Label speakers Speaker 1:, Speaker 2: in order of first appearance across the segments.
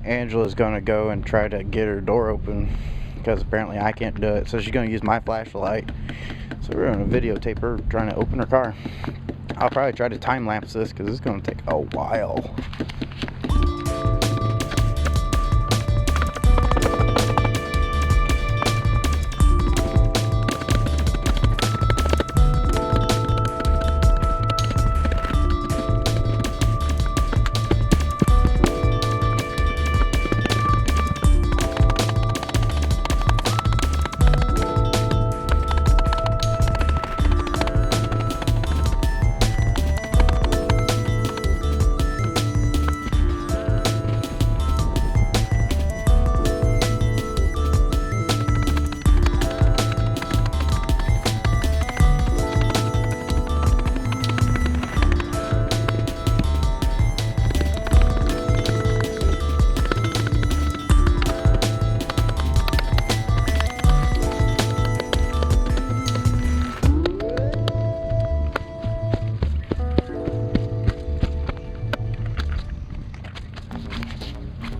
Speaker 1: Angela's gonna go and try to get her door open because apparently I can't do it. So she's gonna use my flashlight. So we're gonna videotape her trying to open her car. I'll probably try to time lapse this because it's gonna take a while.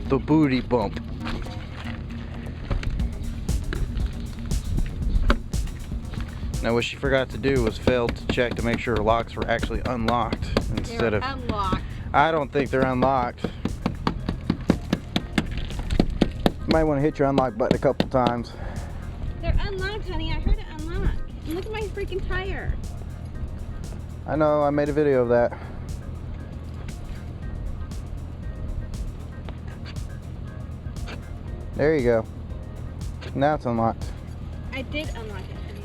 Speaker 1: The booty bump. Now what she forgot to do was fail to check to make sure her locks were actually unlocked instead of
Speaker 2: unlocked.
Speaker 1: I don't think they're unlocked. You might want to hit your unlock button a couple times.
Speaker 2: They're unlocked, honey. I heard it unlock. And look at my freaking tire.
Speaker 1: I know, I made a video of that. There you go. Now it's unlocked.
Speaker 2: I did unlock it, honey.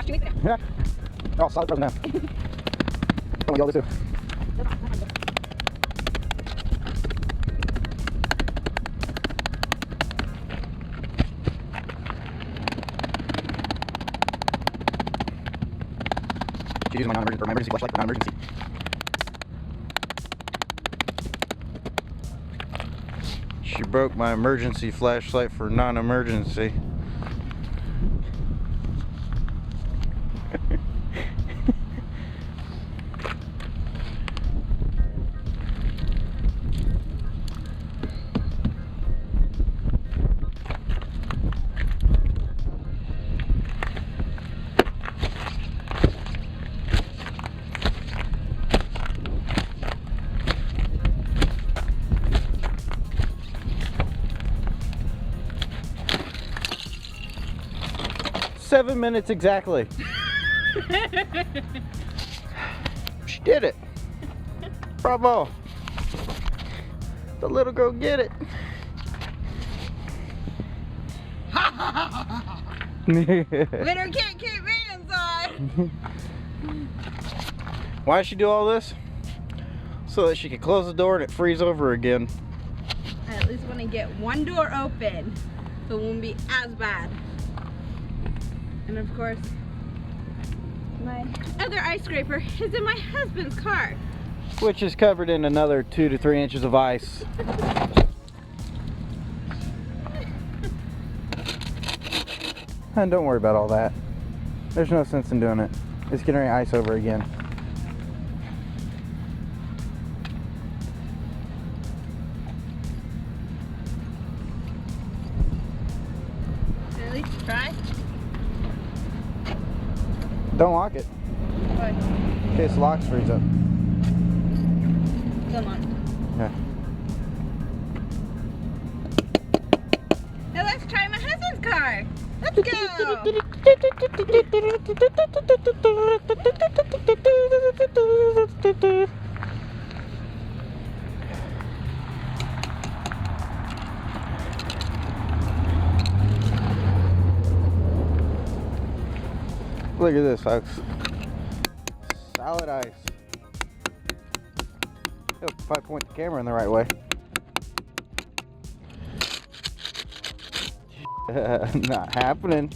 Speaker 2: 2 weeks ago.
Speaker 1: Yeah. Oh, solid frozen now. Come on, y'all do too. She's using my emergency flashlight for non-emergency. She broke my emergency flashlight for non-emergency. Seven minutes exactly. She did it. Bravo. The little girl get it.
Speaker 2: Winter can't keep me inside.
Speaker 1: Why did she do all this? So that she could close the door and it freeze over again.
Speaker 2: I at least want to get one door open so it won't be as bad. And of course, my other ice scraper is in my husband's car.
Speaker 1: Which is covered in another 2 to 3 inches of ice. And don't worry about all that. There's no sense in doing it. It's getting ready to ice over again.
Speaker 2: At least try.
Speaker 1: Don't lock it.
Speaker 2: What?
Speaker 1: In case the locks freeze up.
Speaker 2: Come on.
Speaker 1: Yeah.
Speaker 2: Now let's try my husband's car. Let's go.
Speaker 1: Look at this, folks. Solid ice. If I point the camera in the right way. Not happening.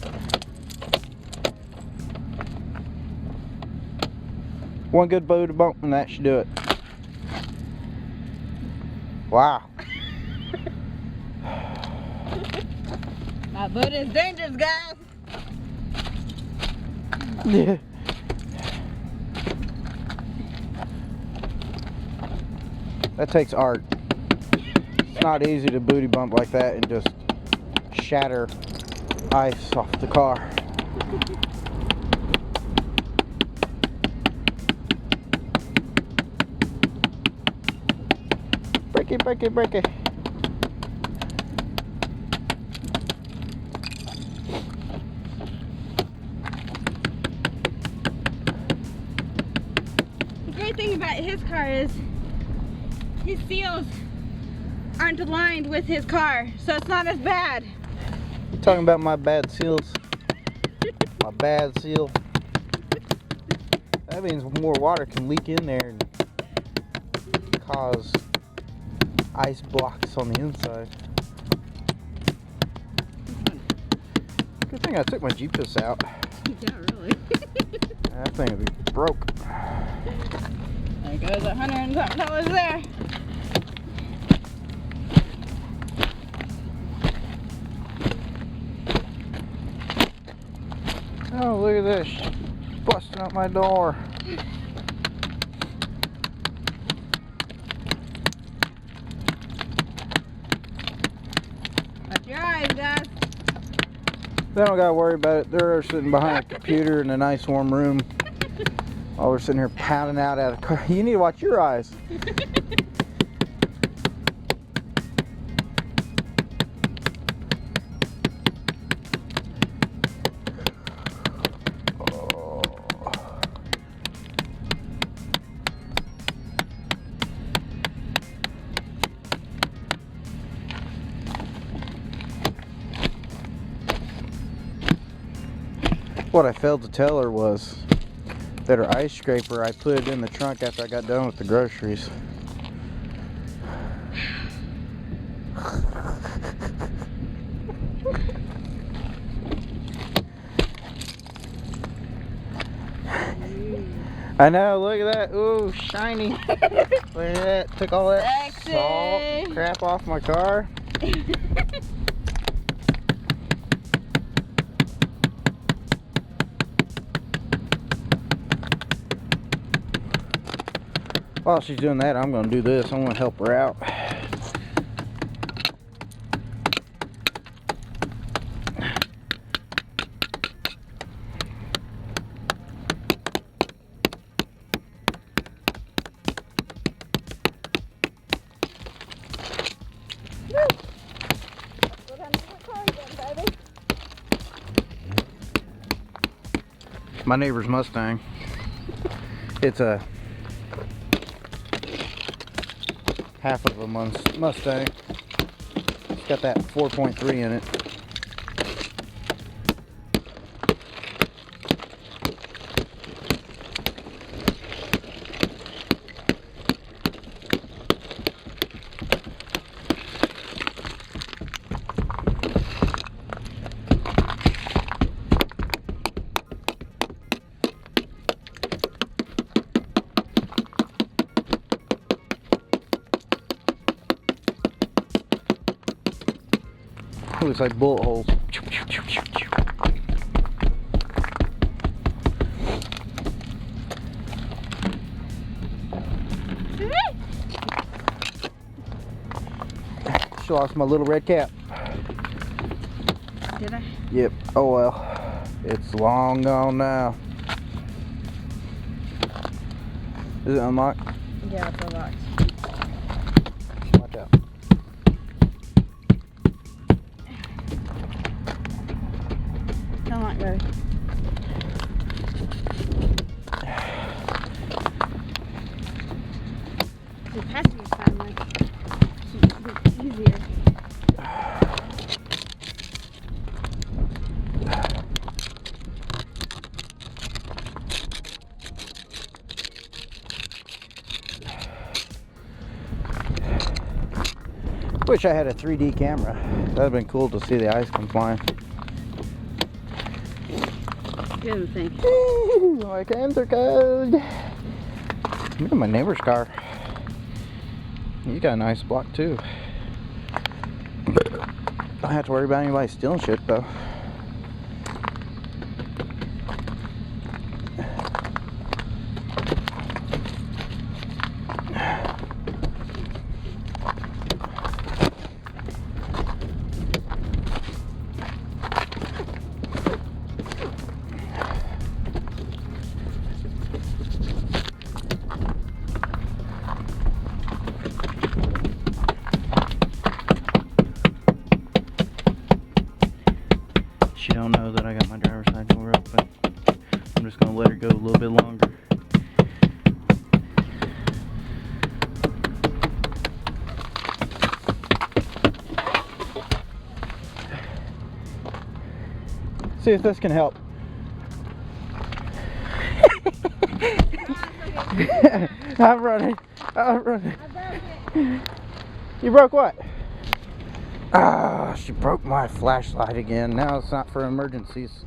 Speaker 1: One good booty bump and that should do it. Wow.
Speaker 2: My boat is dangerous, guys.
Speaker 1: Yeah. That takes art. It's not easy to booty bump like that and just shatter ice off the car. Break it, break it, break it.
Speaker 2: The great thing about his car is his seals aren't aligned with his car, so it's not as bad.
Speaker 1: Talking about my bad seals. My bad seal. That means more water can leak in there and cause ice blocks on the inside. Good thing I took my GPS out.
Speaker 2: Yeah, really.
Speaker 1: That thing would be broke.
Speaker 2: There goes $100 and something there.
Speaker 1: Oh, look at this. Busting up my door.
Speaker 2: Watch your eyes, guys.
Speaker 1: They don't gotta worry about it. They're sitting behind a computer in a nice warm room while we're sitting here pounding out of the car. You need to watch your eyes. What I failed to tell her was that her ice scraper, I put it in the trunk after I got done with the groceries. I know, look at that. Ooh, shiny. Look at that. Took all that
Speaker 2: Sexy.
Speaker 1: salt crap off my car. While she's doing that, I'm going to do this. I'm going to help her out. My neighbor's Mustang. It's a half of a Mustang. It's got that 4.3 in it. It looks like bullet holes. She lost my little red cap.
Speaker 2: Did I?
Speaker 1: Yep. Oh well. It's long gone now. Is it unlocked?
Speaker 2: Yeah, it's unlocked.
Speaker 1: Watch out.
Speaker 2: Unlocked, baby. The passenger side might be easier.
Speaker 1: Wish I had a 3D camera. That'd have been cool to see the ice come flying.
Speaker 2: Good thing.
Speaker 1: Ooh, my hands are cold. Look at my neighbor's car. You got a nice block too. Don't have to worry about anybody stealing shit though. She don't know that I got my driver's side door open. I'm just gonna let her go a little bit longer. See if this can help. I'm running. I'm running. You broke what? Ah, she broke my flashlight again. Now it's not for emergencies.